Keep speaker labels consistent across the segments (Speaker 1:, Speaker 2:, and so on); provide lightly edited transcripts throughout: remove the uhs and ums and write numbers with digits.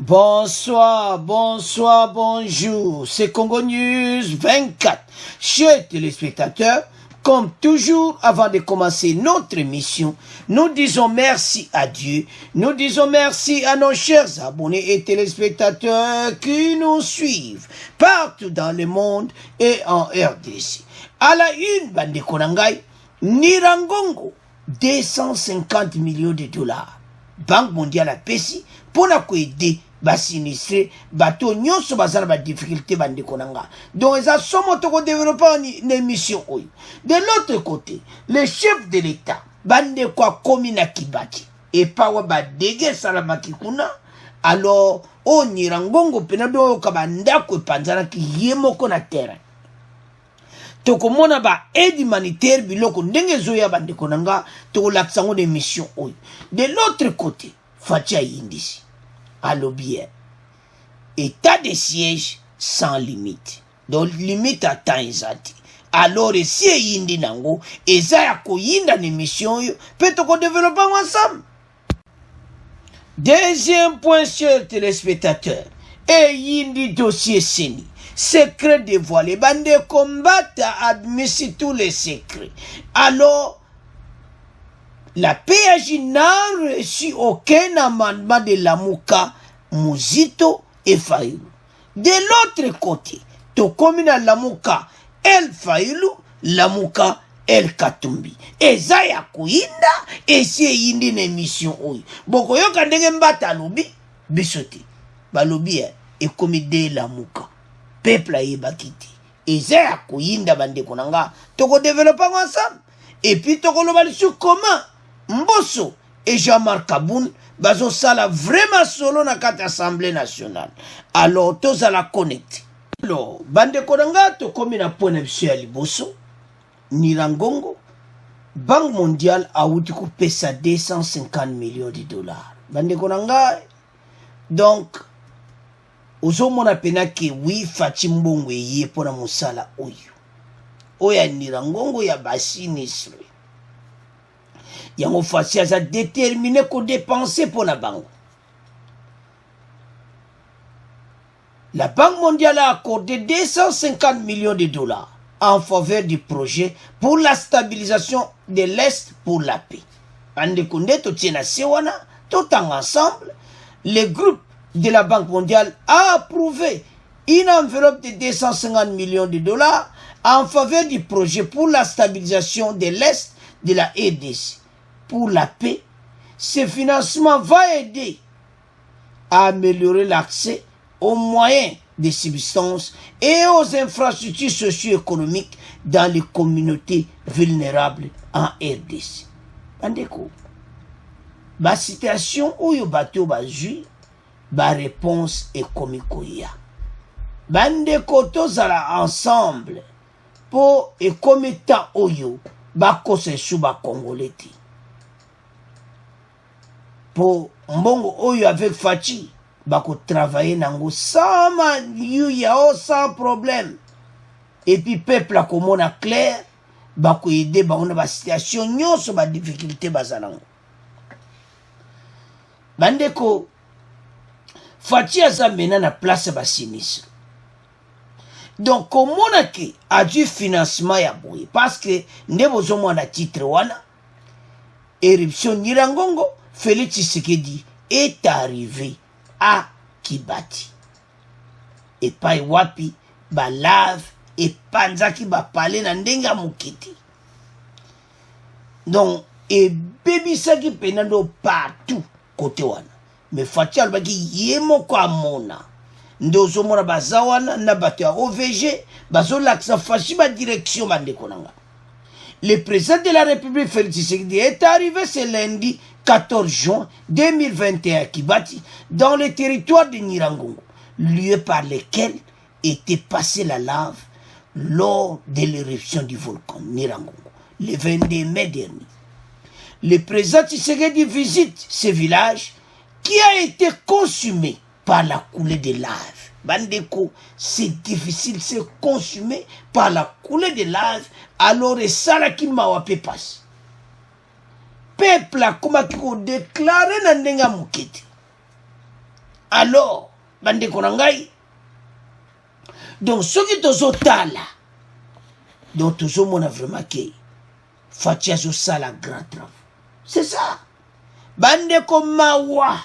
Speaker 1: Bonsoir, bonsoir, bonjour. C'est Congo News 24. Chers téléspectateurs, comme toujours, avant de commencer notre émission, nous disons merci à Dieu. Nous disons merci à nos chers abonnés et téléspectateurs qui nous suivent partout dans le monde et en RDC. À la une, Bande Konangai, Nirangongo, 250 millions de dollars. Banque mondiale a pesi pour la aider ba sinistré bateau nyonso bazana ba difficulté bande konanga. Donc ça somo to développer une émission oyo. De l'autre côté, le chef de l'État bande kwa komina kibati et pas wa ba dege salama kikuna alors on Nirangongo penado ka banda ko panzana ki yemoko na terrain. Tokomona ba aide humanitaire biloko ndenge zoya bande konanga to laksango de mission oyo. De l'autre côté, Fatia Yindisi, Alobie, état de siège sans limite. Donc limite à temps exact. Alors si Yindi nango, ezaya ko yinda ne mission yo, peut ko développer ensemble. Deuxième point, chers téléspectateurs, et Yindi dossier Seni. Secret dévoilé, bande combattre admis tous les secrets. Alors, la PAJ n'a reçu aucun amendement de Lamuka, Muzito et Fayoulou. De l'autre côté, to commune Lamuka, El Fayoulou, Lamuka, El Katumbi. Et Zaya Kouinda, et c'est Yindi émission. Boko yo kandenge mbata lobi, bisote. Balobi et comité Lamuka. Peuple aïe bakiti. Et Zaya Kouinda bande konanga, toko développer ensemble. Et puis toko lobali sur comment Mbosso et Jean-Marc Kaboun bazo sala vraiment solo na kati Assemblée nationale. Alors tous à la connecter. Alors bande konanga to komi na point biso ya liboso Nirangongo Banque mondiale a outi ko pesa 250 millions de dollars. Bande konanga donc ozomona pena ke wi Fati Mbongo ye pona musala oyo. Oya Nirangongo ya basinistre. Yango Fati a déterminé qu'on dépenser pour la banque. La Banque mondiale a accordé 250 millions de dollars en faveur du projet pour la stabilisation de l'Est pour la paix. Ande konde to tiena sewana, tout ensemble, le groupe de la Banque mondiale a approuvé une enveloppe de 250 millions de dollars en faveur du projet pour la stabilisation de l'Est de la RDC. Pour la paix, ce financement va aider à améliorer l'accès aux moyens de subsistance et aux infrastructures socio-économiques dans les communautés vulnérables en RDC. Bandeko, la situation où yo bateau ba jui, ba réponse est komikoya. Bandeko tozala ensemble pour et commettant oyo ba kose sou ba congolais. Pour Mbongo oyo avec Fati, bako travailler nango sans sans problème. Et puis peuple a komona clair, bako aider ba ba situation nyonso ba difficulté bazalango. Bandeko Fati aza mena na place ba sinistre. Donc comment a du financement ya boye parce que ndebo zomo na titre wana éruption Nirangongo Félix Tshisekedi est arrivé à Kibati. Et pas wapi, ba lave, et panzaki ba pale na ndenga mukiti. Donc, et baby saki penando partout, côté wana. Mais Fati albaki yemo kwa mona. Ndozo mona bazawana, na batu ya OVG, bazo laksa fashi ba direction bande konanga. Le président de la République Félix Tshisekedi est arrivé ce lundi 14 juin 2021 à Kibati, dans le territoire de Nirangongo, lieu par lequel était passée la lave lors de l'éruption du volcan Nirangongo, le 22 mai dernier. Le président Tshisekedi visite ce village qui a été consumé par la coulée de lave. Bandeko, c'est difficile, c'est consumé par la coulée de lave, alors et Saraki Mawape passe. Peuple a comme déclaré dans Nenga Muketi. Alors bande konangai, donc ceux qui tozotala, donc toujours mon vraiment que Fatia zo sala grand travail. C'est ça. Bande ko mawa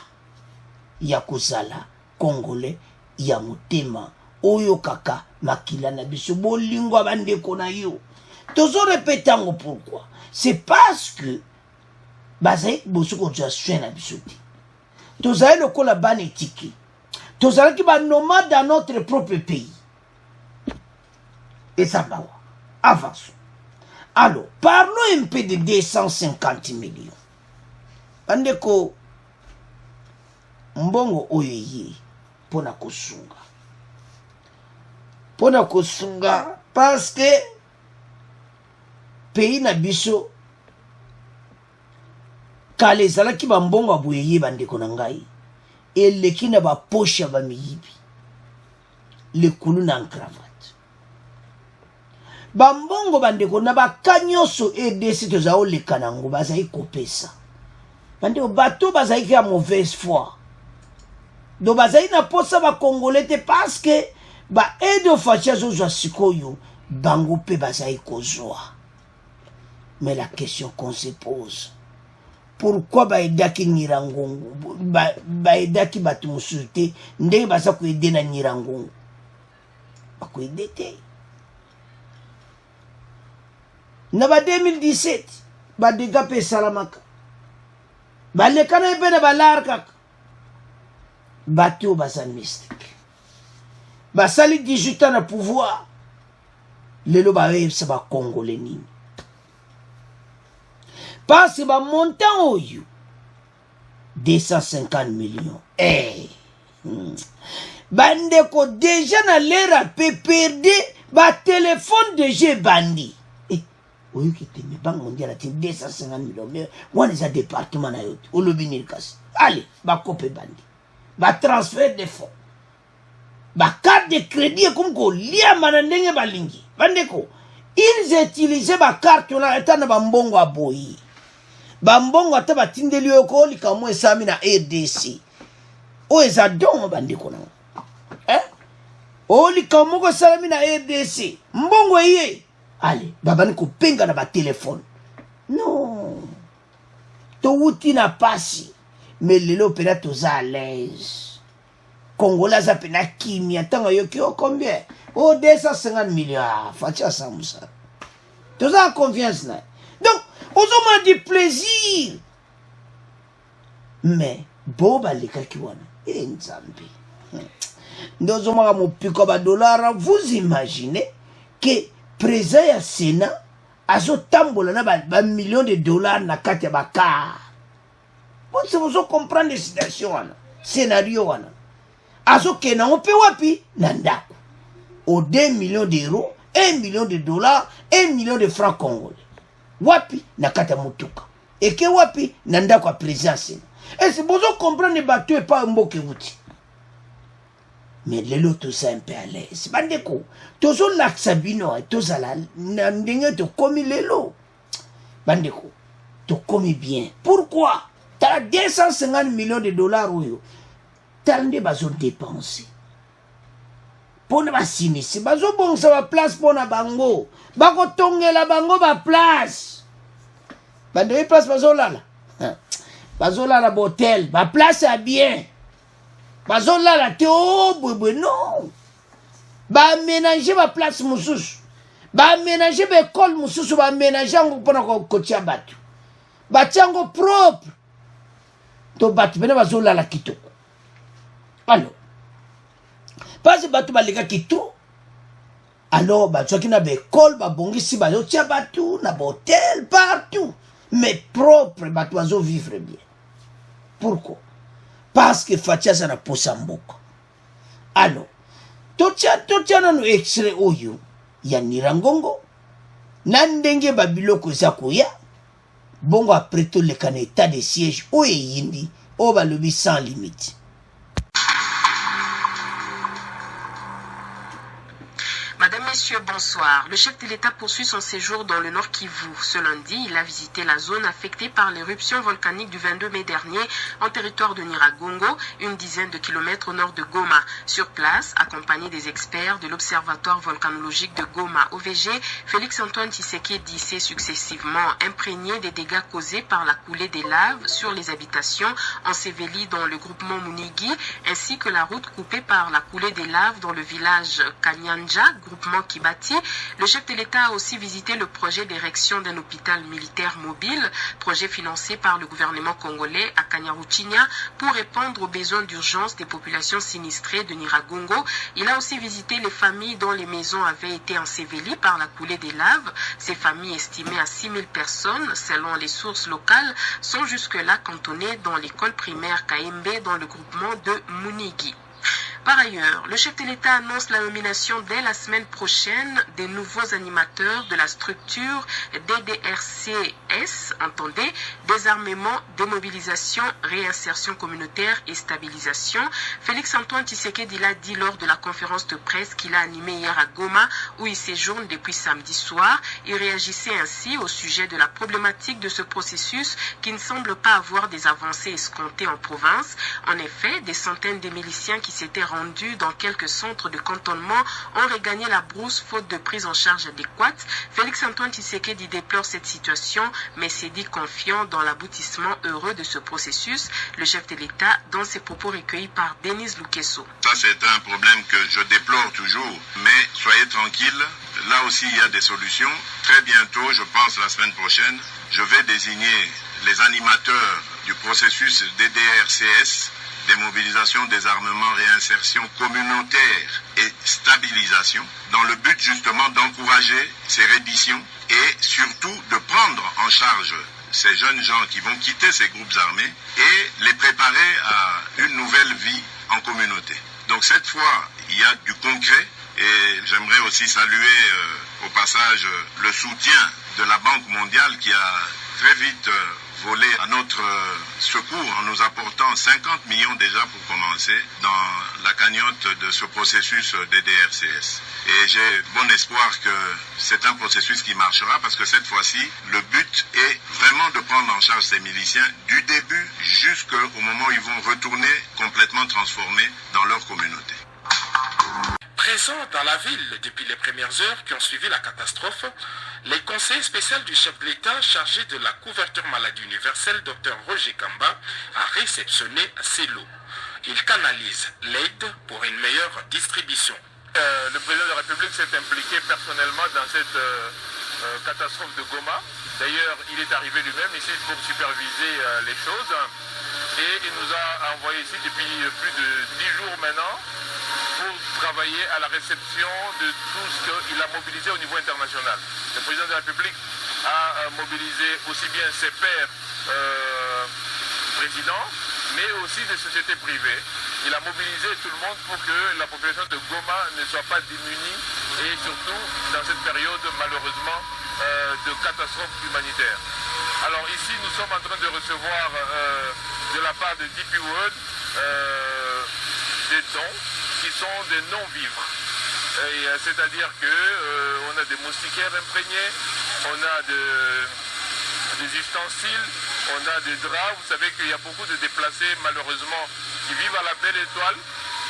Speaker 1: ya kozala Congolais ya motema oyo kaka makila na biso bolingo bande ko na yo. Tozo répéter ngo pourquoi? C'est parce que bazai bosoko ja na biso. Tozaï le kola banetiki. Tozaï qui va nomade dans notre propre pays. Et ça va. Avançons. Alors, parlons un peu de 250 millions. Andeko, mbongo oyeye, pona kosunga. Pona kosunga, parce que, pays na biso, kale zalaki ba mbongo aboyeye bandeko na ngai eleki na ba poche ba miyibi le kulu na cravate ba mbongo bandeko na ba kanyoso EDC tozao le kanango bazai kopesa bandeko bato bazai ki a mauvaise foi do bazai na posa ba congolais te parce que ba edo facha zo za sikoyo bango pe bazai kozwa. Mais la question qu'on se pose, pourquoi baedaki Nirangongo baedaki batu musulte ndenge basa ko aider na Nirangongo bako aider te na ba 2017 ba dega pe salamaka ba le kana pe na balarka batu basa mystique basali 18 ans na pouvoir lelo ba yebsa ba congolais nini. Parce que le montant oyo 250 millions. Bandeko déjà na l'era peut perdre ba téléphone de G bandi. Oyo qui te me banque mondiale 250 millions. Mais on est à département na yote. O lobini kasi. Allez, ba copé bandi. Ba transfert de fonds. Ba carte de crédit comme ko lia manandenge balingi. Bandeko, ils utilisaient ba carte na etana ba mbongo aboyi. Bambongo ata batindeli yoko lika mwe sami na EDC o ezadongo bandeko na o lika moko salami na EDC mbongo ye ale babani ko penga na ba téléphone non to wuti na pasi mais lelo pena toza à l'aise Congolais za pena kimia tanga yoki o combien o 250 millions facha samusa toza confiance na donc on m'a dit plaisir. Mais, boba le kakiwana, nzambi. Ndozo m'a mo piko ba dollar, vous imaginez que président ya Sénat azo tambola na ba millions de dollars na kati ya bakar. Vous comprendre la situation wana, scénario wana. Azo kena on pe wapi na ndako. Au 2 millions d'euros, 1 million de dollars, 1 million de francs congolais. Wapi na kata mutuka eke wapi na ndako ya présidence. Et c'est besoin comprendre les bateaux et pas un mot que vous dites. Mais lelo tout ça un peu à l'aise bandeko tozo laksabino toza la ndenge to komi lelo bandeko to komi bien. Pourquoi t'as 250 millions de dollars oyo tande bazo dépenser pona basini si bazo bongsa ba place pona bango bako tongela bango ba place bande place bazo lala botel ba place à bien bazo lala te o bwe non ba ménager ba place mususu ba ménager ba école mususu ba ménager ngo pona ko tia batu ba tiango propre to batu bena bazo lala kitoko. Alors parce que batu baleka kitoko alors bah tu as na école ba bongi si ba yo tia batu na hôtel partout mais propre ba oiseaux vivre bien. Pourquoi? Parce que fatia ça na posa mboka. Alors to tia na no extrait oyo ya Nirangongo na ndenge ba biloko za koya bongo après tout le kan état de siège o yindi o ba lobi sans limite.
Speaker 2: Madame Messieurs, bonsoir. Le chef de l'État poursuit son séjour dans le Nord Kivu. Ce lundi, il a visité la zone affectée par l'éruption volcanique du 22 mai dernier en territoire de Nyiragongo, une dizaine de kilomètres au nord de Goma. Sur place, accompagné des experts de l'Observatoire volcanologique de Goma, OVG, Félix-Antoine Tshisekedi s'est successivement imprégné des dégâts causés par la coulée des laves sur les habitations ensevelies dans le groupement Munigi, ainsi que la route coupée par la coulée des laves dans le village Kanyanja, groupement Kibati. Le chef de l'État a aussi visité le projet d'érection d'un hôpital militaire mobile, projet financé par le gouvernement congolais à Kanyaruchinya pour répondre aux besoins d'urgence des populations sinistrées de Nyiragongo. Il a aussi visité les familles dont les maisons avaient été ensevelies par la coulée des laves. Ces familles, estimées à 6 000 personnes selon les sources locales, sont jusque-là cantonnées dans l'école primaire KMB dans le groupement de Munigi. Par ailleurs, le chef de l'État annonce la nomination dès la semaine prochaine des nouveaux animateurs de la structure DDRCS, entendez, désarmement, démobilisation, réinsertion communautaire et stabilisation. Félix-Antoine Tshisekedi l'a dit lors de la conférence de presse qu'il a animée hier à Goma, où il séjourne depuis samedi soir. Il réagissait ainsi au sujet de la problématique de ce processus qui ne semble pas avoir des avancées escomptées en province. En effet, des centaines de miliciens qui s'étaient rendus dans quelques centres de cantonnement ont regagné la brousse faute de prise en charge adéquate. Félix-Antoine Tshisekedi déplore cette situation, mais s'est dit confiant dans l'aboutissement heureux de ce processus. Le chef de l'État, dans ses propos recueillis par Denise Lukeso.
Speaker 3: Ça, c'est un problème que je déplore toujours, mais soyez tranquille, là aussi il y a des solutions. Très bientôt, je pense la semaine prochaine, je vais désigner les animateurs du processus DDRCS, démobilisation, désarmement, réinsertion communautaire et stabilisation, dans le but justement d'encourager ces redditions et surtout de prendre en charge ces jeunes gens qui vont quitter ces groupes armés et les préparer à une nouvelle vie en communauté. Donc cette fois, il y a du concret et j'aimerais aussi saluer au passage le soutien de la Banque mondiale qui a très vite volé à notre secours en nous apportant 50 millions déjà pour commencer dans la cagnotte de ce processus DDRCS. Et j'ai bon espoir que c'est un processus qui marchera parce que cette fois-ci, le but est vraiment de prendre en charge ces miliciens du début jusqu'au moment où ils vont retourner complètement transformés dans leur communauté.
Speaker 4: Présent dans la ville depuis les premières heures qui ont suivi la catastrophe, les conseillers spéciaux du chef de l'État chargé de la couverture maladie universelle, Dr Roger Kamba, a réceptionné ces lots. Il canalise l'aide pour une meilleure distribution.
Speaker 5: Le président de la République s'est impliqué personnellement dans cette catastrophe de Goma. D'ailleurs, il est arrivé lui-même ici pour superviser les choses. Et il nous a envoyé ici depuis plus de 10 jours maintenant pour travailler à la réception de tout ce qu'il a mobilisé au niveau international. Le président de la République a mobilisé aussi bien ses pairs présidents, mais aussi des sociétés privées. Il a mobilisé tout le monde pour que la population de Goma ne soit pas démunie et surtout dans cette période malheureusement de catastrophe humanitaire. Alors ici nous sommes en train de recevoir de la part de DP World des dons qui sont des non-vivres. C'est-à-dire qu'on a des moustiquaires imprégnés, on a des ustensiles, on a des draps. Vous savez qu'il y a beaucoup de déplacés malheureusement qui vivent à la Belle Étoile.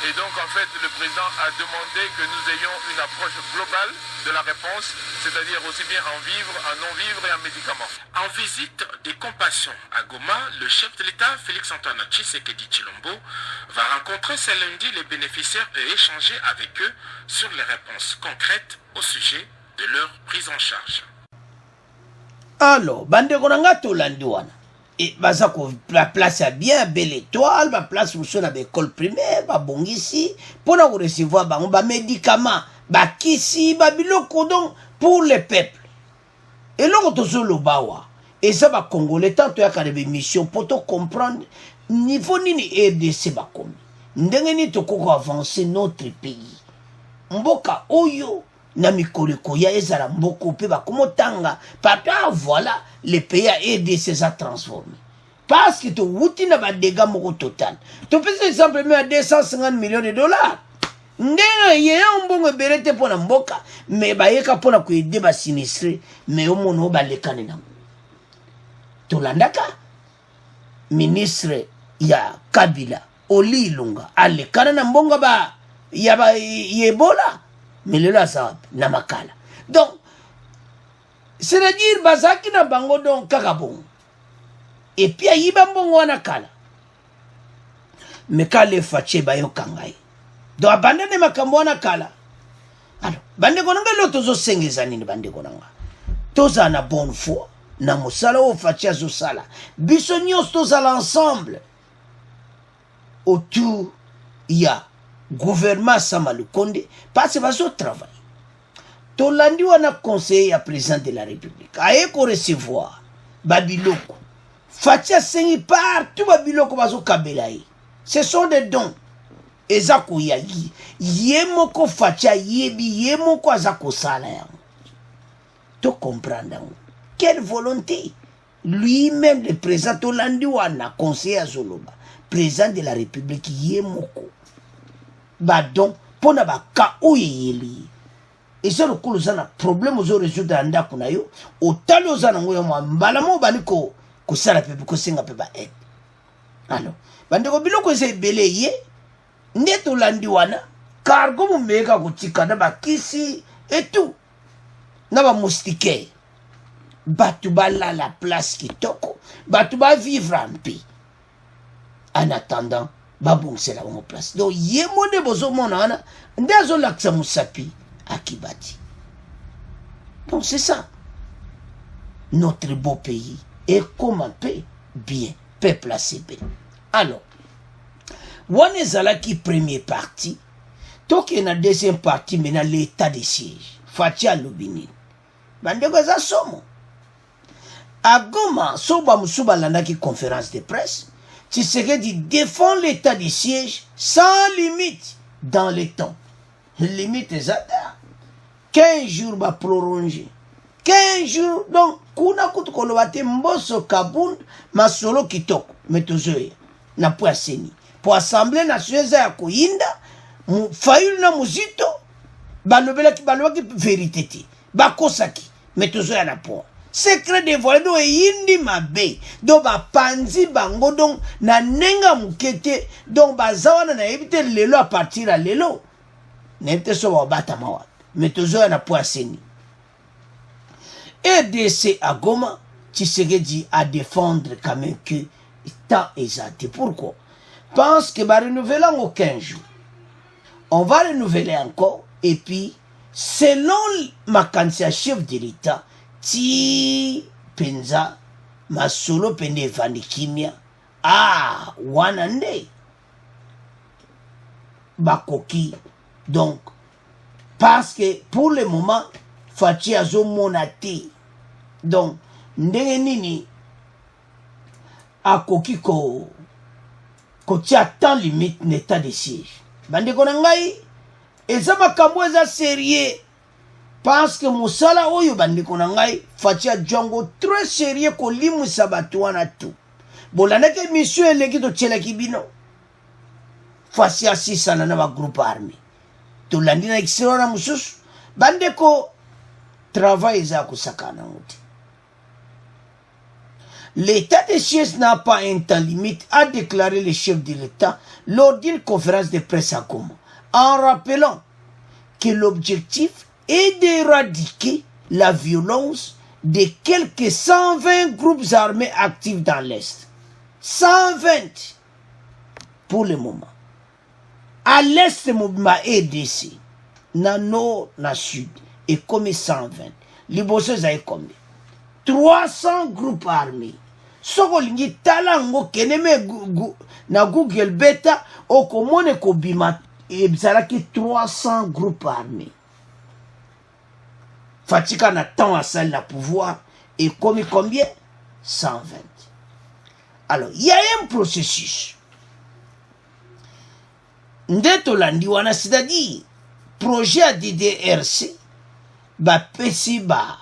Speaker 5: Et donc en fait le président a demandé que nous ayons une approche globale de la réponse, c'est-à-dire aussi bien en vivres, en non-vivres et en médicaments.
Speaker 4: En visite de compassion à Goma, le chef de l'État, Félix-Antoine Tshisekedi Tshilombo, va rencontrer ce lundi les bénéficiaires et échanger avec eux sur les réponses concrètes au sujet de leur prise en charge.
Speaker 1: Alors, bandeko nanga tolandi wana. Et baza ko place bien Belle Étoile, ba place où son école primaire, ba bongisi pour na recevoir ba médicaments, ba kisi, ba biloko donc pour le peuple. Et là on tozo lobawa. Et ça va congolais tant to yakane be mission pour to comprendre niveau nini RDC ba komi. Ndenge ni to ko avancer notre pays. Mboka oyo na mikoleko ya ezala mboko pe bakomotanga papa voilà le pays a RDC s'est transformé parce que to wuti na ba dégâts moko total to pese exemple même à 250 millions de dollars ndenga ye mbongo berete pona mboka me bayeka pona kuide ba sinistre me omono balekane nango tolandaka ministre ya Kabila Oli Ilunga alekana na mbongo ba ya ba yebola melela sa na makala donc c'est-à-dire bazaki na bango donc kakabon et puis ayiba mbongo wana kala mekale fache bayo kangai do abandane makambo wana kala alors bande konanga lo tozo sengeza nini bande konanga toza na bonne foi na musala o fache azo sala biso nyos toza l'ensemble autour ya gouvernement Samalu Konde parce que bazo travail tolandi wana conseiller ya président de la République aye ko recevoir babiloko fache sengi partout babiloko bazo kabelayi. Ce sont des dons. Ezako ya yemoko facha yebi yemoko azako sala yango. To comprendre yango. Quelle volonté. Lui-même le président Tolandi wana conseiller Zoloba, président de la République yemoko. Ba donc pona ba ka oyeli. Et c'est le coup zana problème aux résoudre anda kuna yo. Otalo zana ngoya mbala mo baniko ko sala pe ko singa pe ba aide. Alors bandeko biloko ese ebele ye nde tolandi wana cargo mumeka kutika na bakisi et tout na ba moustiquaire batu bala la place kitoko batu ba vivre en paix en attendant babongse la bonne place donc ye monde bozo mona wana nde azo laksa musapi akibati donc c'est ça notre beau pays est comme un paix bien peuple assez bien. Alors, wane zalaki premier parti, toke na deuxième partie mena l'état de siège. Fatia Lubini. Bandeko za somo. A Goma, soba musuba landaki conférence de presse, Tshisekedi défend l'état de siège sans limite dans le temps. Limite zata. 15 jours va prolonger. 15 jours, donc, kuna kutu kolobate mboso kabund, masolo kitoko, metozoe. Na po aseni po assemblée nationale ya koyinda fayulu na muzito balobelaki vérité ti bakosaki metozo ya na po secret de voile do yindi mabe do ba panzi bango donc na nenga mukete donc bazawana na ebite lelo à partir à lelo nete so ba bata mawa metozo ya na po aseni EDC à Goma Tshisekedi à défendre quand même que temps exact. Pourquoi? Parce que va renouveler en 15 jours. On va renouveler encore et puis selon ma candidature chef de l'État, ti penza ma solo pende vanikimia wanande bakoki donc parce que pour le moment fachi azo monate donc ndenge nini akoki ko tia temps limite n'état de siège bandeko na ngai eza makambo eza sérieux parce que musala oyo bandeko na ngai fatia jongo très sérieux ko limwisa bato wana tu bolandaki mission eleki totielaki bino fasi asisana na ba groupe armé tolandi na extérieur na mosusu bandeko travail eza kosakana ngote. L'état de siège n'a pas un temps limite, a déclaré le chef de l'État lors d'une conférence de presse à Goma, en rappelant que l'objectif est d'éradiquer la violence de quelques 120 groupes armés actifs dans l'Est. 120 pour le moment. À l'Est, le mouvement EDC, dans le nord, dans le sud, et comme 120. Les bosses ont combien? 300 groupes armés. Soko lingi talango keneme na Google beta okomone kobima ebzalaki 300 groupes armés. Fatika na temps à salle la pouvoir et comme combien? 120. Alors, il y a un processus. Ndeto landi wana c'est-à-dire projet à DDRC ba pesi ba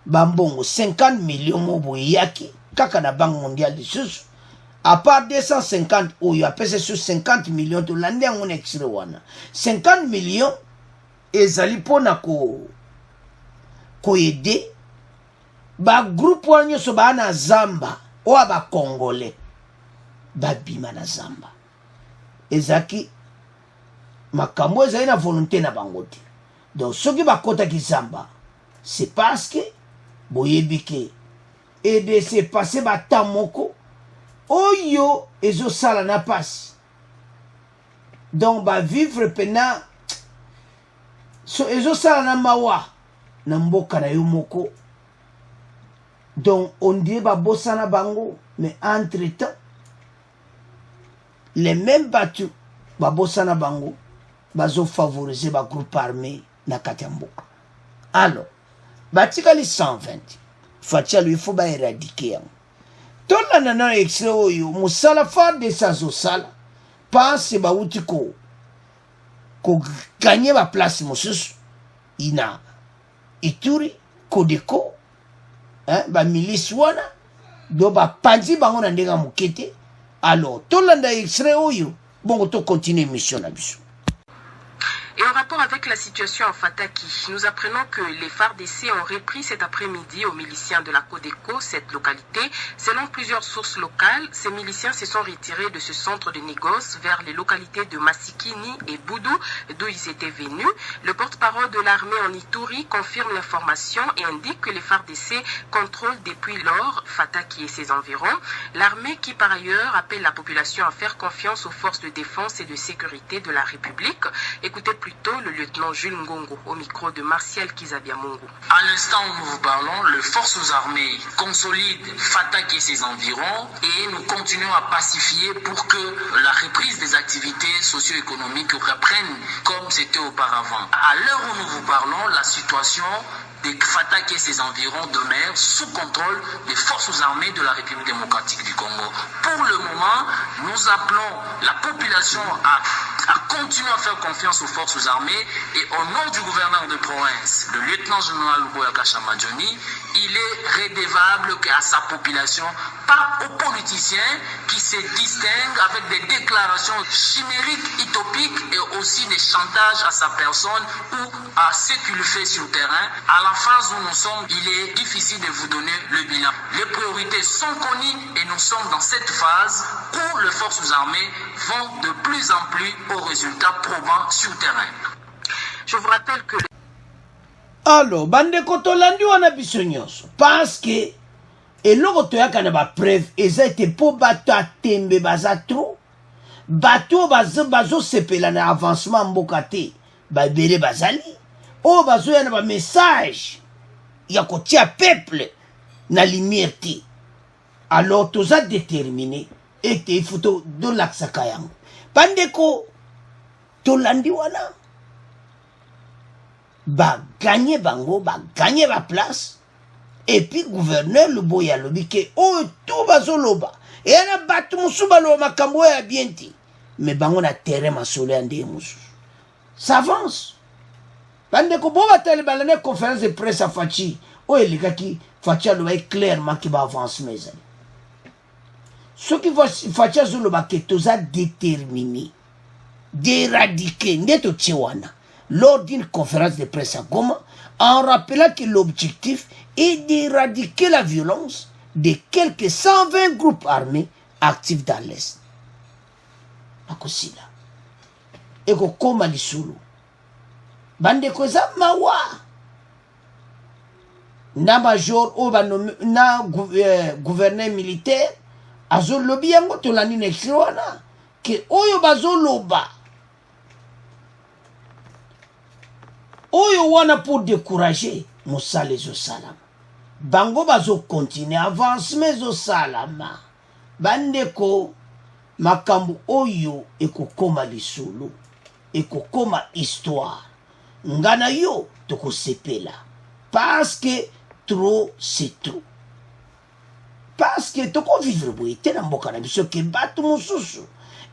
Speaker 1: bambongo 50 millions mobo yaki kaka na banque mondiale de sous à part 250 oyo apese sur 50 millions to lande yango na extrait wana 50 millions ezali pona ko aider ba groupe wana nyonso ba na zamba oyo ba congolais babima na zamba ezaki makambo ezali na volonté na bango te donc soki bakotaki zamba c'est parce que boyebi ke EDC passé bata moko oyo ezosala na pasi donc bavivre pena so ezosala na mawa na mboka na yo moko donc on dirait babosana bango mais entre temps les mêmes battus babosana bango bazo favoriser ba groupe armé na kati ya mboka alors batikali 120 fatia lui faut ba éradiquer yango tolanda na extrait oyo musala FARDC azosala pense bauti ko gagner ba place mosusu ina Ituri Kodeko ba milice wana do ba panzi bango na ndenga mokete alors tolanda extrait oyo bongo to continuer mission na biso.
Speaker 2: Et en rapport avec la situation en Fataki, nous apprenons que les FARDC ont repris cet après-midi aux miliciens de la Codeco, cette localité. Selon plusieurs sources locales, ces miliciens se sont retirés de ce centre de négoce vers les localités de Massikini et Boudou, d'où ils étaient venus. Le porte-parole de l'armée en Ituri confirme l'information et indique que les FARDC contrôlent depuis lors Fataki et ses environs. L'armée qui par ailleurs appelle la population à faire confiance aux forces de défense et de sécurité de la République. Écoutez plutôt le lieutenant Jules Ngongo au micro de Martial Kizabiamongo.
Speaker 6: À l'instant où nous vous parlons, les forces armées consolident Fataki et ses environs et nous continuons à pacifier pour que la reprise des activités socio-économiques reprenne comme c'était auparavant. À l'heure où nous vous parlons, la situation de Fataki et ses environs demeure sous contrôle des forces armées de la République démocratique du Congo. Pour le moment, nous appelons la population à continuer à faire confiance aux forces armées et au nom du gouverneur de province, le lieutenant général Boyaka Chamadjoni, il est redevable à sa population, pas aux politiciens qui se distinguent avec des déclarations chimériques, utopiques et aussi des chantages à sa personne ou à ce qu'il fait sur le terrain. À la phase où nous sommes, il est difficile de vous donner le bilan. Les priorités sont connues et nous sommes dans cette phase où les forces armées vont de plus en plus aux résultats probants sur le terrain.
Speaker 2: Je vous rappelle que...
Speaker 1: Alors, bande kotolandi wana biso nyonso parce que eloko toyaka na ba preuve eza ete po bato atembe baza trop bato bazo sepela na avancement mboka te babele bazali o bazo ya na ba message ya kotia peuple na lumière te alors toza déterminé ete il faut do laksaka yango bande ko tolandi wana ba gagner bango ba gagner ba place et puis gouverneur le boya lobi ke o tout bazoloba et na batu musuba lo makambo ya bienti mais bango na terrain masolo ande musu ça avance bande ko bo batali balane conférence de presse à Fachi o elikaki Fachi lo ba clairement ki ba avance mais ce qui va Fachi zo lo ba ke toza déterminé d'éradiquer ndeto tchiwana lors d'une conférence de presse à Goma, en rappelant que l'objectif est d'éradiquer la violence de quelques 120 groupes armés actifs dans l'Est. Akosila. Eko koma lisulu. Bande koza mawa. Na major ou na gouverneur militaire, azo lobi yango tolani nexiwana, ke oyo bazo loba. Oyo wana pour décourager musale zo salama bango bazo continuer avancement zo salama bandeko makambo oyo ekokoma lisolo ekokoma histoire ngana yo tokosepela parce que trop c'est trop parce que toko vivre boye te na mboka na biso ke batu mususu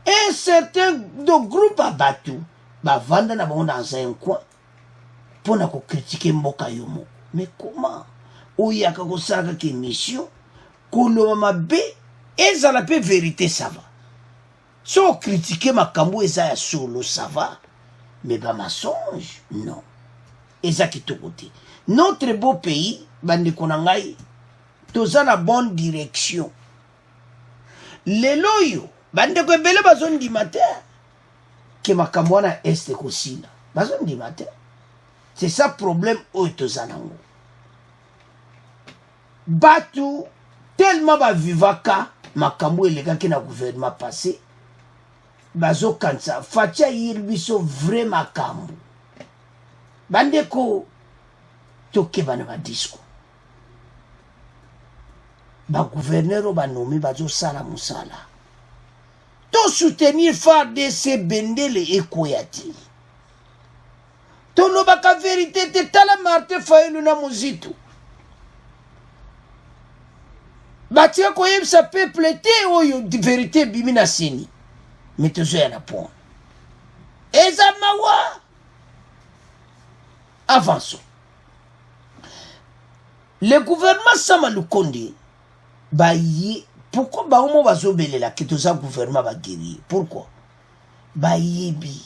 Speaker 1: un certain de groupe à batu bavanda na bango dans un coin pour na ko critiquer mboka yomo mais comment oyaka ko saka ke mission ko lo mabe ezala pe vérité ça va so critiquer makambo eza ya solo ça va mais ba mensonge non eza kitoko te notre beau pays bandeko na ngai toza na bonne direction lelo yo bandeko ebele bazondima te ke makambo wana este kosila bazondima te c'est ça problème oyo toza nango batu tellement bavivaka makambo elekaki na gouvernement passé bazokanisa faci ayiri biso vrai makambo bandeko tokeba na badisco bagouverneur oyo banome bazosala mosala tosoutenir FARDC bendele ekoya te tolobaka vérité te tala Martin Fayulu na Muzito batika koyebisa peuple te oyo vérité bimi na seni mais tozoya na point eza mawa avançons. Le gouvernement Sama Lukonde bayi pourquoi ba omo bazobelela ke toza gouvernement ba guerrier pourquoi bayebi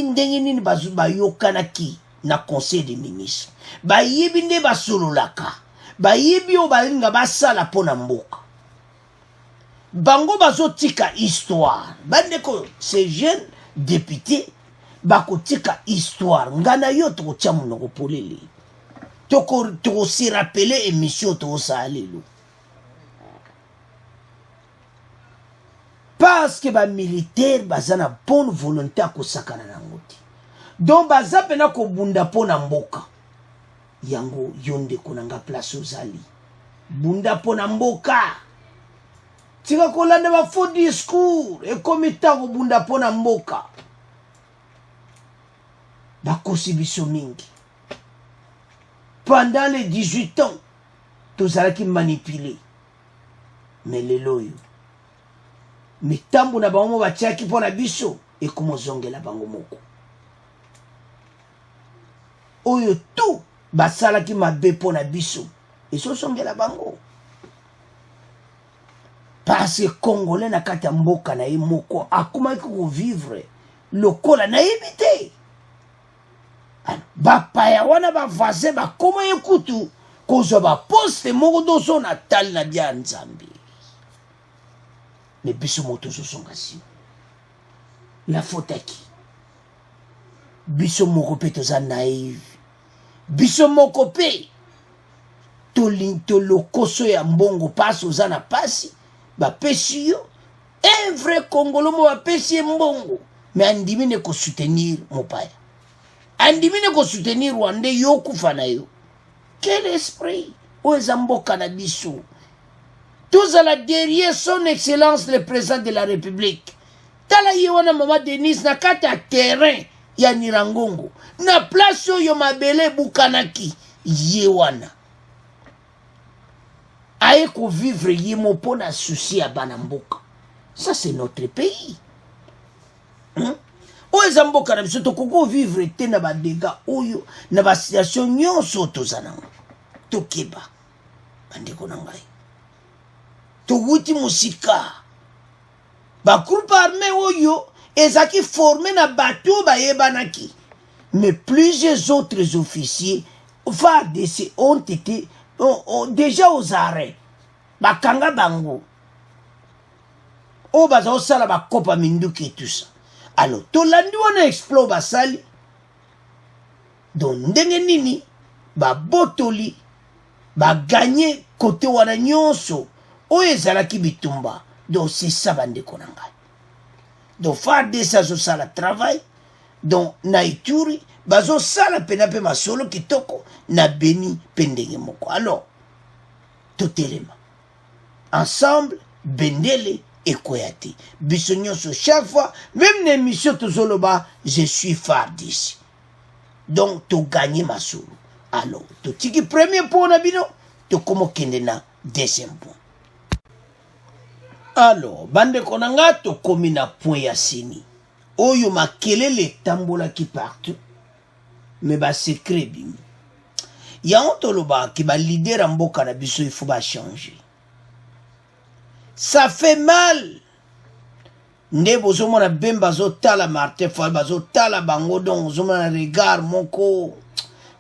Speaker 1: ndenge nini bayokanaki na conseil des ministres bayebi nde basololaka bayebi o balinga basala pona mboka bango bazotika histoire bandeko ces jeunes députés bakotika histoire ngana yo tokotia monoko polele toko si rappeler émission tokosala lelo parce que ba militaire baza na bonne volonté akosakana nango te donc baza pena kobunda pona mboka yango yonde konanga place ozali bunda pona mboka tika kolanda ba faux discours ekomi tango bunda pona mboka bakosi biso mingi pendant les 18 ans tozalaki manipulé mais lelo yo mitambo na bango batiaki mpona biso ekomozongela bango moko oyo tu basalaki mabe mpona biso ezosongela bango parce que congolais na kati ya mboka na ye moko akomaki kovivre lokola nayebi te bapaya wana bavase bakoma ye kutu kozwa baposte moko doso na tali na bia ya nzambe mais biso moto tozosonga nsima la faute aki biso moko mpe toza naive biso moko mpe tolokoso ya mbongo pasi oza na pasi bapesi yo un vrai congolo mo bapesi ye mbongo mais andimi ne kosoutenir mopaya andimi ne kosoutenir rwande yo kufa na yo quel esprit oyo eza mboka na biso tozala derrière son excellence le président de la république tala ye wana mama Denise na kati ya terrain ya Nirangongo na place oyo mabele bukanaki ye wana aye kovivre ye mo mpona souci ya bana mboka ça c'est notre pays oyo eza mboka na biso tokokovivre te na badega oyo na basituation nyonso toza nango tokeba bandeko na ngai towuti mosika bagroupe armé oyo ezaki formé na bato bayebanaki mais plusieurs autres officiers FARDC ont été déjà aux arrêts bakanga bango o baza osala bakopa minduki et tout ça alors tolandi wana explo basali donc ndenge nini babotoli baganye kote wana nyonso oyo ezalaki bitumba donc c'est ça bandeko na ngai donc FARDC azosala travail donc na Ituri bazosala pena mpe masolo kitoko na Beni mpe ndenge moko alors totelema ensemble bendele ekoya te biso nyonso chaque fois même na émission tozoloba je suis FARDC donc toganye masolo alors totiki premier point na bino tokomokende na deuxième point alors bandeko na nga tokomi na point ya sini oyo makelele etambolaki partout mais basekre bimi yango tolobaki balider ya mboka na biso ifo bachanger ça fait mal. Nde bozomona Bemba zotala Martin Fayulu bazotala bango donc ozomona regard moko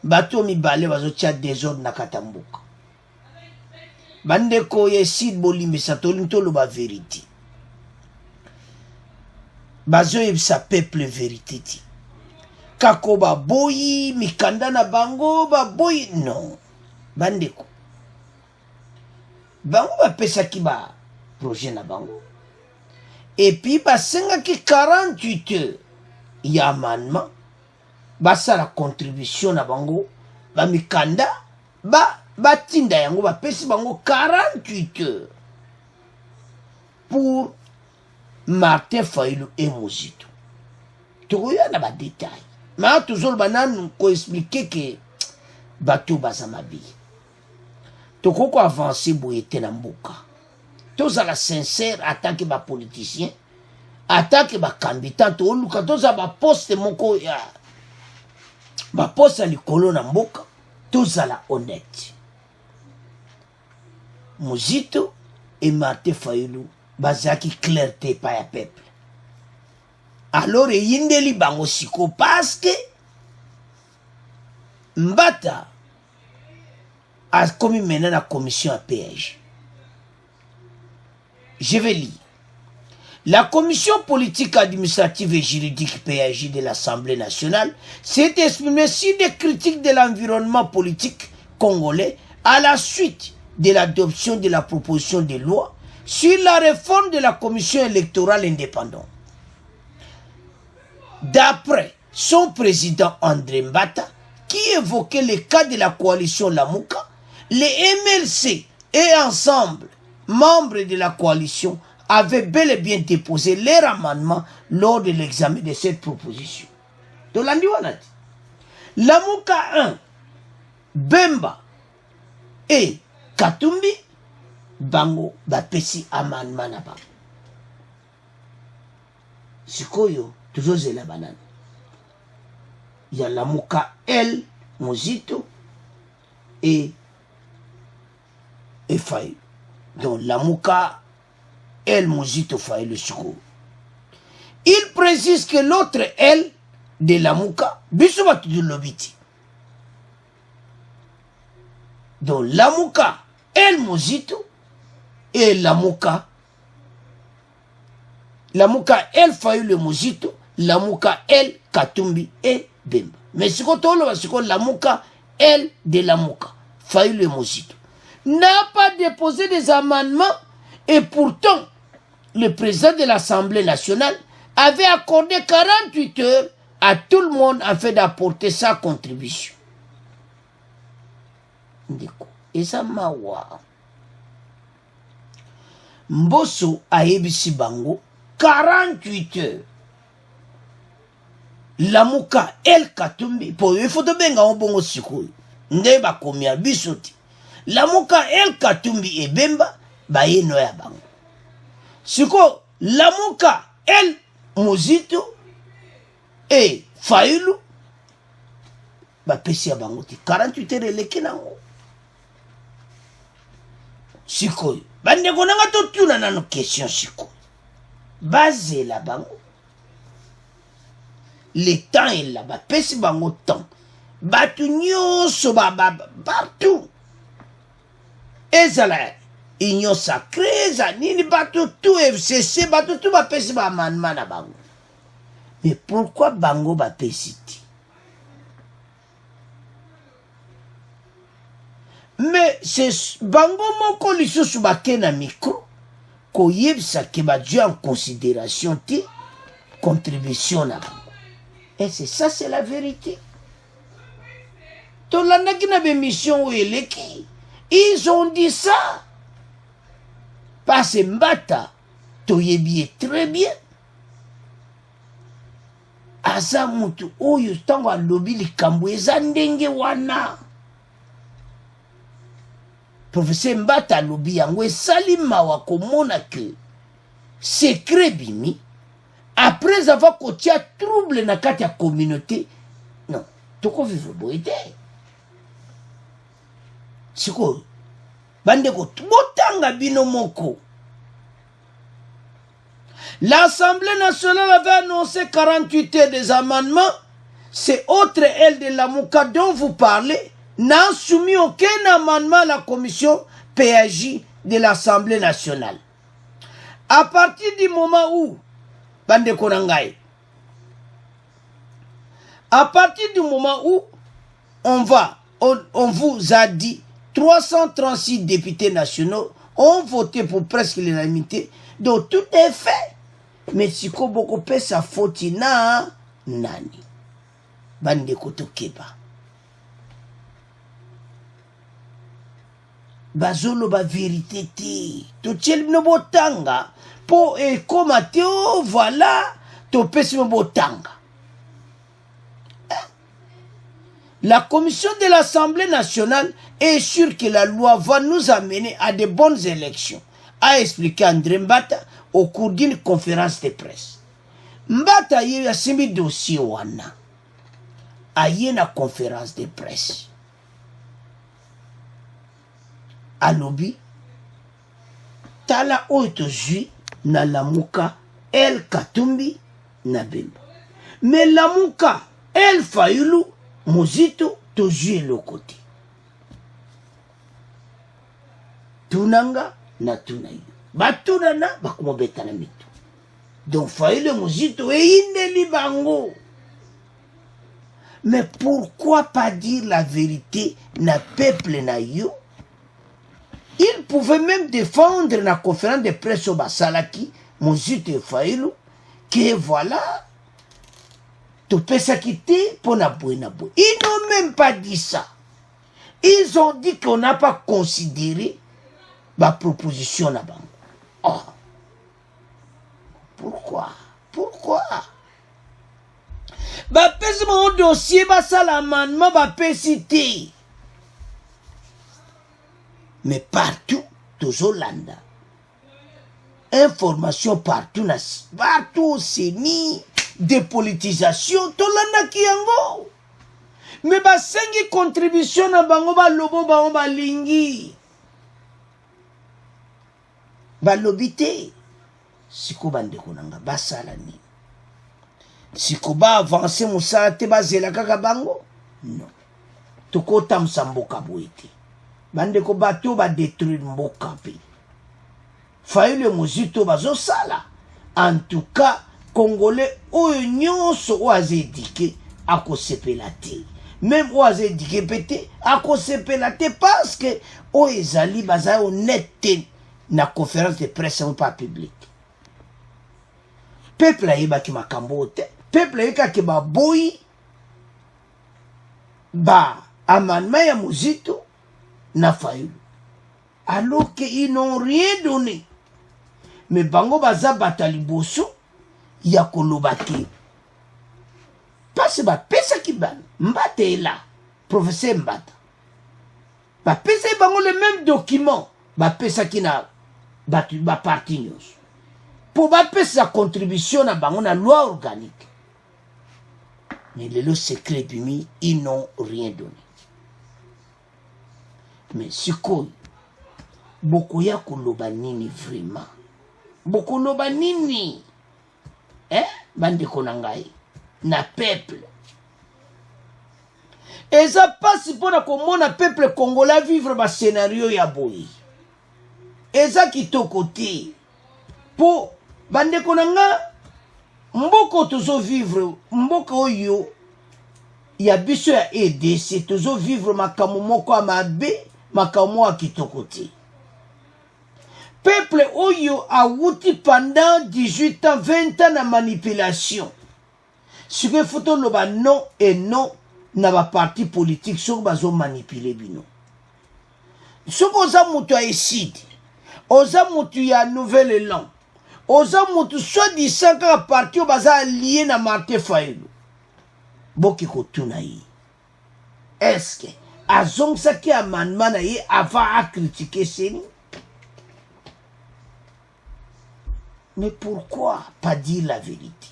Speaker 1: bato mibale bazotia désordre na katambuka. Bande ko yesid bolimbisa tolintolo ba vérité. Bazo yebisa peuple vérité ti. Kako ba boyi mikanda na bango ba boyi non. Bande ko. Bango ba pesa ki ba projet na bango. Et puis basenga ki 48 heures ya amendement basa la contribution na bango ba mikanda batinda yango bapesi bango 48 heures pour Martin Fayulu et Muzito. Tokoya na ba détail. Mais toujours banane ko expliquer que bato bazamabi. Toko ko avancer boyete na mboka. Toza la sincère attaque ba politicien, attaque ba candidat to luka toza ba poste moko ya ba poste likolo na mboka, toza la honnête. Muzito et Martin Fayulu bazaki clarté pa ya peuple. Alors yindeli bango siko parce que Mbata a commis maintenant la commission à péage. Je vais lire. La commission politique, administrative et juridique PAJ de l'Assemblée nationale s'est exprimée sur des critiques de l'environnement politique congolais à la suite de l'adoption de la proposition de loi sur la réforme de la commission électorale indépendante. D'après son président André Mbata, qui évoquait le cas de la coalition Lamuka, les MLC et ensemble membres de la coalition avaient bel et bien déposé leur amendement lors de l'examen de cette proposition. De l'Andiwanati. Lamuka 1, Bemba et Katumbi, Bango, Bapesi amendement na bango. Sikoyo, toujours c'est la banane. Il y a Lamuka L, Muzito et Fayulu. Donc Lamuka El Muzito Fayulu Siko. Il précise que l'autre L de Lamuka Bisouba du Lobiti. Donc Lamuka El Muzito et Lamuka El Fayulu Muzito, Lamuka El Katumbi et Bemba. Mais ce qu'on Lamuka El de Lamuka Fayulu Muzito n'a pas déposé des amendements et pourtant le président de l'Assemblée nationale avait accordé 48 heures à tout le monde afin d'apporter sa contribution. Et ça m'a wa. Mbosso a yebisi bango 48 heures. Lamuka El Katumbi pour il faut de benga bongo sikoyo. Ndeba komia bisoti. Lamuka El Katumbi et Bemba baye noya bango. Siko Lamuka El Muzito et Fayulu ba pesi ya bango ti 48 heures eleki nango. Siko bande konanga to tuna nano question siko. Basé la bango. Le temps est là, ba pesi bango temps. Batu nyoso partout. Ezala union sacrée zanini bato tout FCC bato tout ba pesi ba amendement na bango. Mais pourquoi bango ba pesi ti? Mais c'est bango moko lisusu ba kena micro ko yebisa ke ba dû en considération ti contribution na bango. Et c'est ça, c'est la vérité. Tolandaki na bémission ou eleki. Ils ont dit ça. Parce que Mbata, toyebi très bien. Aza mutu oyo tango alobi likambo eza ndenge wana. Professeur Mbata alobi yango esali mawa komona que secret bimi. Après avoir kotia trouble na kati ya communauté, non, toko vivre boite. Siko, bande ko botanga bino moko. L'Assemblée nationale avait annoncé 48 heures des amendements. C'est autre elle de Lamuka dont vous parlez n'a soumis aucun amendement à la commission PAJ de l'Assemblée nationale. À partir du moment où, Bande Konangaï, à partir du moment où on vous a dit 336 députés nationaux ont voté pour presque l'unanimité, donc tout est fait. Mais si beaucoup peut sa faute na nani bande kotokeba bazolo ba vérité te to tchel no botanga po e komate o voilà to pesi no botanga. La commission de l'Assemblée nationale est sûre que la loi va nous amener à de bonnes élections, a expliqué André Mbata au cours d'une conférence de presse. Mbata y a simi dossier wana a na conférence de presse. A lobby tala oito jui na Lamuka El Katumbi na Bemba. Mais Lamuka El Fayulu Mozito toujours le côté. Tunanga na tunayo. Batunana bakumobeta na mitu. Donc Fayulu Mozito e inde libango. Mais pourquoi pas dire la vérité na peuple na yo? Il pouvait même défendre la conférence de presse au Basalaki, Mozito et Fayulu, que voilà. Ils n'ont même pas dit ça. Ils ont dit qu'on n'a pas considéré ma proposition là-bas. Oh. Pourquoi? Pourquoi? Bah, pèse mon dossier, bah, ça l'amendement, bah, cité. Mais partout, toujours Landa. Information partout, partout, c'est ni. Dépolitisation tolanda kiyango mais basengi contribution na bango balobo bango balingi balobite siko bandeko nanga basala ni siko ba avancer musala te bazela kaka bango non tokota msamboka boite bandeko bato ba détruire mboka pe Fayulu Mozito bazo sala en tout cas Congolais oyo nyonso oaze édiqué à kosepela te même oaze édiqué pété à kosepela te parce que o ezali baza honnête na conférence de presse pas publique peuple ayeba ki makambo te peuple ayeka ki ba boyi ba amendement ya Mozito na Fayulu alors que ils n'ont rien donné mais bango baza batali boso ya kolobaki parce ba pesa ki ban Mbata est là professeur Mbata ba pesa bango le même document ba pesa ki na ba parti news pour ba pesa contribution na bango na loi organique mais le secret bimi ils n'ont rien donné mais sikoy beaucoup ya koloba nini vraiment beaucoup loba nini bande konangai na peuple et ça passe pour na peuple congolais vivre ba scénario ya boyi et ça qui to côté pour bande konanga mboko tozo vivre mboko oyo ya biso ya EDC tozo vivre makamu moko amabe makamu a kitokoti peuple oyo a wuti pendant 18 ans, 20 ans na manipulation. Ce que faut on loba non et non na ba parti politique sur bazo manipuler bino. Ce qu'on a mutu a esside, oza mutu ya nouvel élan, oza mutu soi-disant que parti au baza lié na Martin Fayulu. Boki kotuna yi. Est-ce que azong sa ki amendement na yi avant à critiquer Seni? Mais pourquoi pas dire la vérité?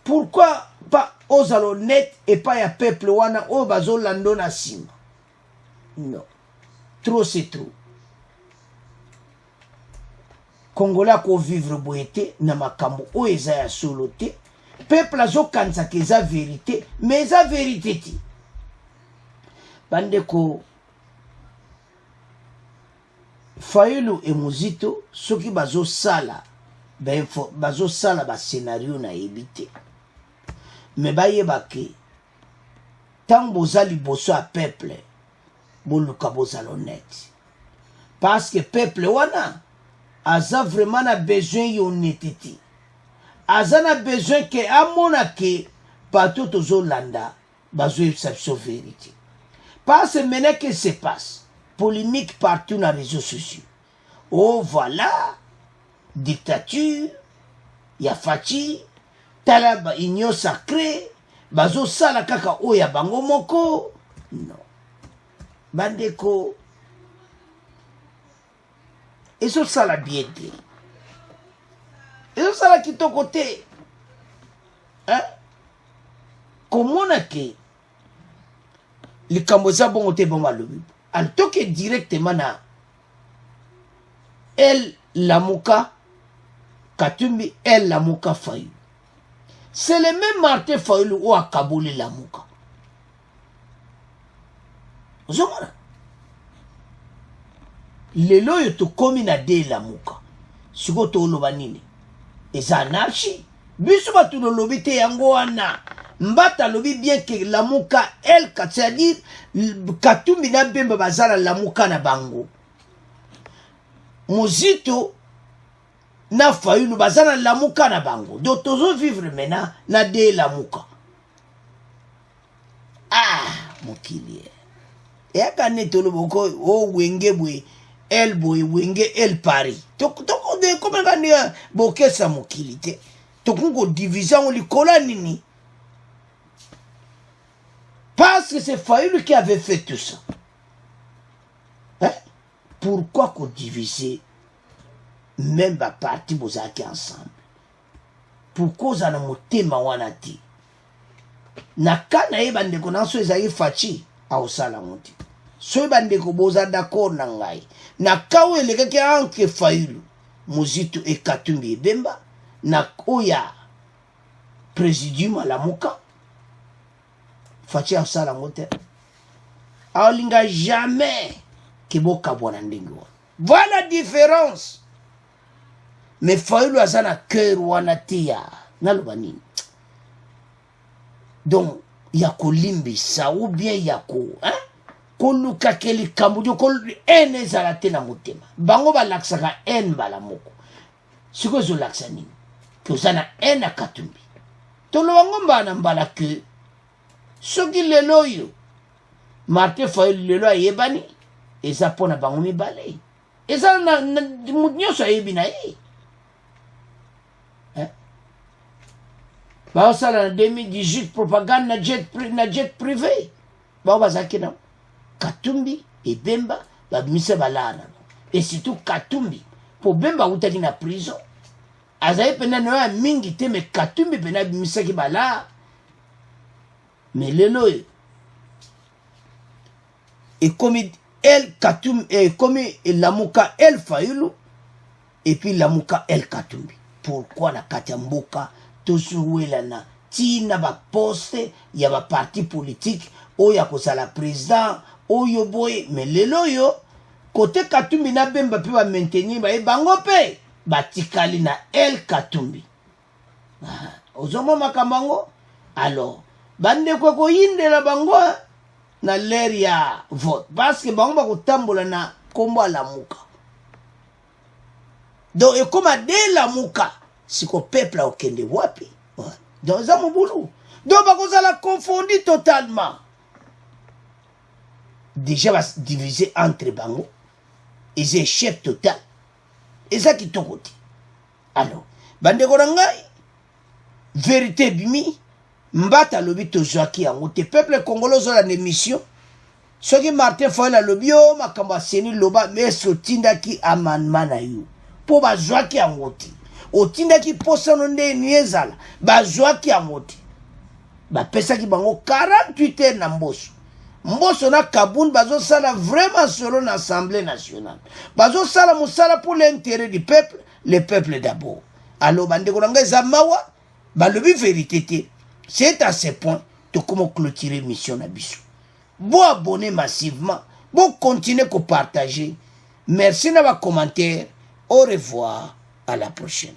Speaker 1: Pourquoi pas aux honnêtes et pas à peuple wana au bazo lando na sima? Non. Trop c'est trop. Congolais ko vivre boyete na makambo o eza ya solo te. Peuple azo kanza ke eza vérité, mais eza vérité ti. Bandeko Fayulu et Muzito soki bazo sala bazo sala ba scénario na ebité. Mais bayeba ke tant boza liboso a peuple boluka boza honnête. Parce que peuple wana aza vraiment na besoin d'honnêteté. Aza na besoin que amona ke partout tozo landa bazo exception vérité. Parce que maintenant que se passe polémique partout dans les réseaux sociaux. Oh voilà, dictature, ya fachi, talaba union sacrée, bazo sala kaka oya bango moko. Non. Bandeko, eso sala biete. Eso sala kito côté. Hein? Comment na ke les Kamboza bon te bon malobi. En tout cas directement na El Lamuka Katumbi El Lamuka Fayulu. C'est le même Martin Fayulu ou à Kabouli Lamuka. Vous voyez? Lelo yoto komi na de Lamuka. Siko to lobanini. Eza anarchie. Biso batu no lobi te yango wana. Mbata lobi bien que Lamuka el c'est-à-dire Katumbi na bemba bazala Lamuka na bango. Muzito na Fayulu bazala Lamuka na bango. Donc tozo vivre maintenant na de Lamuka. Ah, mokili. E akane tolo boko o wenge bwe el boy wenge el Paris. Toko de comment gani boke sa mokili te. Toko division li kola nini. Parce que c'est Fayulu qui avait fait tout ça. Hein? Pourquoi qu'on diviser même la partie bozaki ensemble? Pourquoi ça n'a motema wanati? Nakana ebande konanso ezayi fachi au sala muti. So ebande ko boza d'accord na ngai. Nakawe lekaki anke Fayulu, Muzito et Katumbi Bemba na oya présidium à la Lamuka. Fachi au sala ngote. Aolinga jamais kiboka bwana ndingo. Voilà la différence. Mais Fayulu azana cœur wanatia naloba nini. Donc yako limbisa ou bien yako hein koluka keli kambujo kol ene zalate na motema. Bango ba laksaka en bala moko. Siko zo laksa nini. Kozana en Katumbi. Tolo ngomba na mbala ke soki lelo yo Martin Fayulu lelo ayebani eza pona bango mibale. Eza na nyoso ayebi na ye. Bah ça en 2018 propagande na jet privé. Bah bazaki na Katumbi et Bemba ba mise balana. Et surtout Katumbi pour Bemba utaki na prison. Azaye pena no mingi te me Katumbi pena mise ki bala. Mais lelo et comme el Katumbi et comme Lamuka el Fayulu et puis Lamuka el Katumbi. Pourquoi na Katamboka toujours na tina ba poste ya ba parti politique o ya kosala président o yo boy mais lelo yo côté Katumbi na Bemba pe ba maintenir ba bango pe ba tikali na el Katumbi. Ozomo makambango alors bande ko yinde la bango na l'air ya vote parce que bango ba ko tambola na kombo Lamuka. Donc et comme de Lamuka si ko peuple a okende wapi dans un boulot. Donc ba ko la confondu totalement. Déjà va se diviser entre bango et c'est chef total. Et ça qui ton côté. Alors bande ko ngai vérité bimi mbata lobi to joaki yango te peuple congolais zo la émission soki Martin Fayulu lobi o makamba seni loba mais sotinda ki amendement na yo po ba joaki yango te otinda ki posa no nde niezala ba joaki yango te ba pesa ki bango 48 heures na mboso Mboso na Kaboun bazo sala vraiment selon l'Assemblée nationale. Bazo sala musala pour l'intérêt du peuple, le peuple d'abord. Alors bandeko nanga zamawa, balobi vérité te. C'est à ce point de comment clôturer mission na biso. Bon abonner massivement, bon continuer à partager. Merci na ba commentaire. Au revoir, à la prochaine.